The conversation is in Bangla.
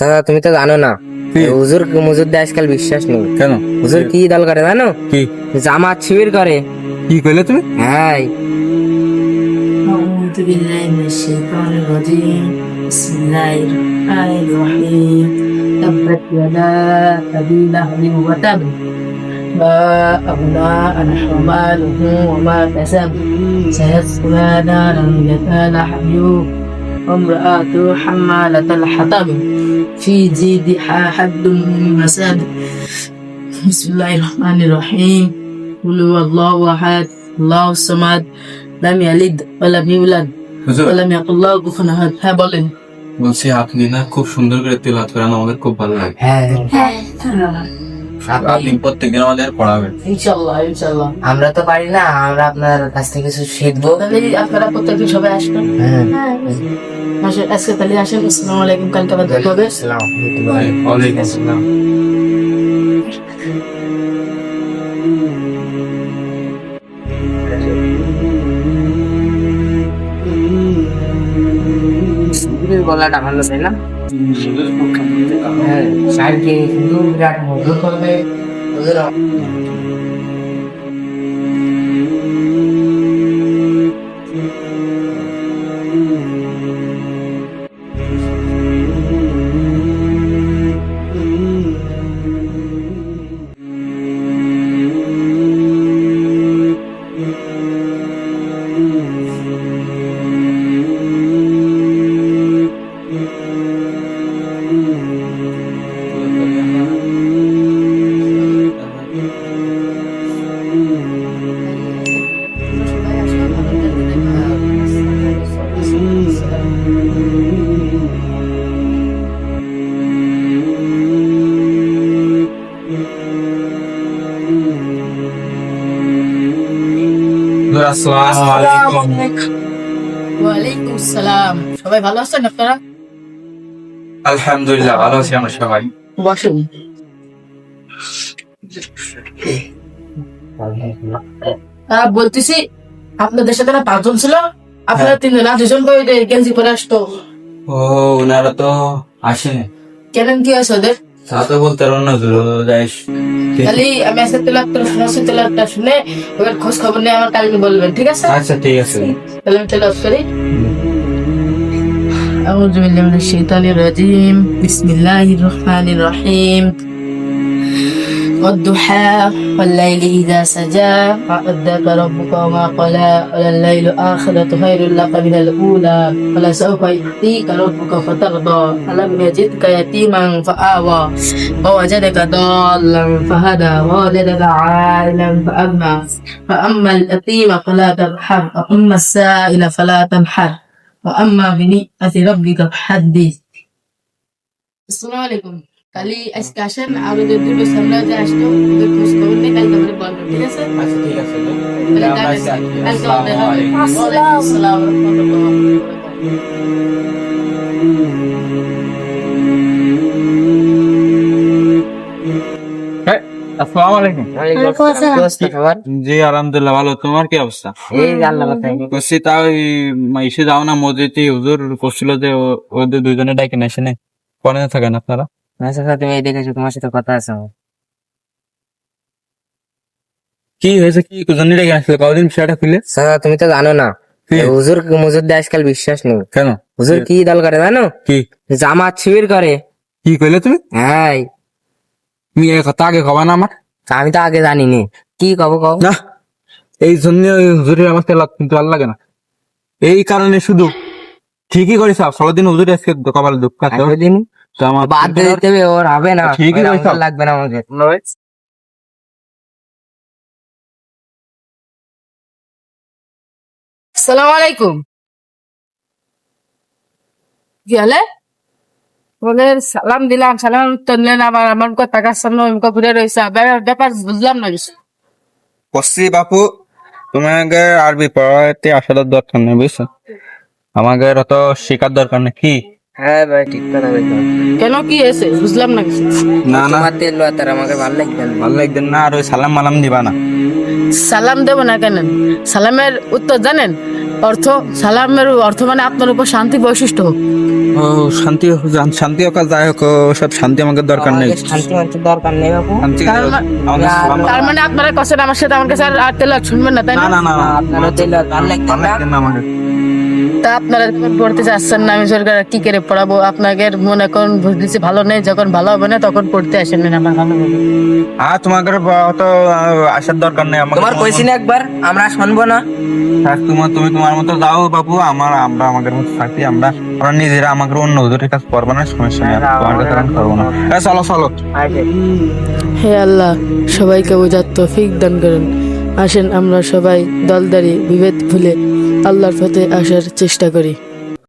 দাদা তুমি তো জানো না, কি? হুজুর মুজুরদের আজকাল বিশ্বাস নেই। কেন? হুজুর কি দল করে জানো? কি জামাত শিবির করে। কি কইলে তুমি? হ্যাঁ, أعوذ بالله من الشيطان الرجيم بسم الله الرحمن الرحيم تبت يدا أبي لهب وتب ما أغنى عنه ماله وما كسب سيصلى نارا ذات لهب وامرأته حمالة الحطب في جيدها حبل من مسد بسم الله الرحمن الرحيم قل هو الله أحد الله الصمد لم يلد ولم يولد হুজুর ولم يقل له كفوا أحد হ্যাঁ বলেন বলছি আপনি না খুব সুন্দর করে তেলাওয়াত করেন, আমাদের খুব ভালো লাগে। হ্যাঁ, আপনি প্রত্যেকদিন আমাদের পড়াবেন। ইনশাআল্লাহ ইনশাআল্লাহ আমরা তো পারি না, আমরা আপনার কাছ থেকে কিছু শিখবো। তাহলে আপনারা প্রত্যেকদিন সবাই আসবেন হ্যাঁ, আসেন আজকে তাহলে আসেন আসসালামু আলাইকুম কালকে আবার দেখা হবে আসসালামু আলাইকুম। ওয়ালাইকুম আসসালাম। হুজুরের গলাটা ভালো তাই না? হ্যাঁ, সাহেবকে কিন্তু বিরাট মধুর করবে। হুজুর হুজুর, আসসালামু আলাইকুম। ওয়ালাইকুম আসসালাম সবাই ভালো আছেন আপনারা আলহামদুলিল্লাহ ভালো আছি আমরা সবাই। বসুন বলতেছি আপনাদের সাথে না পাঁচজন ছিল আপনারা তিনজন আর দুজন করে গেঞ্জি পরে আসতো ও ওনারা তো আসেনি, কেন কি আছে ওদের তা তো বলতে পারবো না হুজুর। যাইস খালি আমি আজকে তেলাটা শুনে ওদের খোঁজ খবর নিয়ে আমার কালকে বলবেন ঠিক আছে আচ্ছা ঠিক আছে। তাহলে আমি তেলাওয়াত করি أعوذ بالله من الشيطان الرجيم بسم الله الرحمن الرحيم والضحى والليل إذا سجى ما ودعك ربك وما قلى ولليل آخرة خير لك من الأولى ولسوف يعطيك ربك فترضى ألم يجدك يتيما فآوى ووجدك ضالا فهدى ووجدك عائلا فأغنى فأما اليتيم فلا تقهر وأما السائل فلا تنحر وأما بنعمة ربك فحدث السلام عليكم কালি আজকে আসেন আর ওদের দুটো সামনে যে আসতো ওদের খোঁজ খবর নিয়ে কালকে আমাদের বলবেন ঠিক আছে আচ্ছা ঠিক আছে। তাহলে কালকে আসসালামু আলাইকুম। ওয়ালাইকুম আসসালাম ওয়া রাহমাতুল্লাহি ওয়া বারাকাতুহু আসসালামু আলাইকুম। ওয়ালাইকুম আসসালাম। কি অবস্থা সবার? জি আলহামদুলিল্লাহ ভালো, তোমার কি অবস্থা? এই যে আল্লাহ বাঁচাই। বলছি তাও এসে যাও না মসজিদে, হুজুর করছিল যে ওদের দুইজনে ডাইকে নেশে নে পরে থাকেন আপনারা। আচ্ছা স্যার, তুমি এই দেখেছো, তোমার সাথে কথা আছে আমার। কি হয়েছে, কি জন্য ডেকে আসলে কদিন বিষয়টা খুলে? স্যার তুমি তো জানো না, কি? হুজুর মুজুরদের আজকাল বিশ্বাস নেই। কেন? হুজুর কি দল করে জানো? কি জামাত শিবির করে। কি কইলে তুমি? হ্যাঁ, তুমি এই কথা আগে কবা না আমার? আমি তো আগে জানিনি, কি কব কও। না এই জন্য হুজুরের আমার তেলাওয়াত কিন্তু ভালো লাগে না, এই কারণে শুধু। ঠিকই করিস, ষোলোদিন হুজুরে আজকে কপালে দুঃখ আছে দিন তো আমার বাদ দিয়ে দিতে হবে, ওর হবে না। ঠিকই ওর কইছো। আমার লাগবে না আমাকে। আসসালামু আলাইকুম কি হলে ওদের সালাম দিলাম সালাম উত্তর দিলেন আবার আমার কথা টাকার সামনে ওই মুখে ঘুরে রয়েছে ব্যাপার বুঝলাম না কিছু কসি বাপু, তোমাকে আরবি পড়াতে আসার দরকার নেই বুঝছো, আমাদের অত শেখার দরকার নেই। কি? হ্যাঁ ভাই, ঠিক কথা বলছো। কেন কি হয়েছে বুঝলাম না কিছু না না তোমার তেল তার আমাকে ভালো লাগবে না। ভালো লাগবে না, আর ওই সালাম মালাম দিবা না। সালাম দেব না কেন সালামের উত্তর জানেন অর্থ সালামের অর্থ মানে আপনার উপর শান্তি বৈশিষ্ট্য হোক। ও শান্তি শান্তি হোক আর যাই হোক সব শান্তি আমাকে দরকার নেই। আমাদের শান্তি মানতে দরকার নেই বাবু। শান্তি আমাদের সালাম- তার মানে আপনারা কছেন আমার সাথে আমার কাছে আর তেলাওয়াত শুনবেন না, তাই না না? না না না, আপনারও দিলে ভালো লাগবে ভালো না। লাগছে না আমাকে। তা আপনারা যখন পড়তে চাচ্ছেন না, আমি সরকার কি করে পড়াবো? আপনাকে মনে করেন বুঝতেছি ভালো নেই, যখন ভালো হবে না তখন পড়তে আসেন না, আমার ভালো হবে। আর তোমাদের তো আসার দরকার নেই আমাকে। তোমার কইছি না একবার, আমরা শুনবো না। তুমি তোমার মতো যাও বাবু, আমরা আমাদের মতো থাকি। আমরা নিজেরা আমাকে অন্য হুজুরের কাছে করবো না, সমস্যা নেই। আর তোমার কাছে আমি করবো না। চলো চলো। আচ্ছা। হে আল্লাহ, সবাইকে বোঝার তৌফিক দান করেন। আসেন আমরা সবাই দলদারি বিভেদ ভুলে আল্লাহর পথে আসার চেষ্টা করি।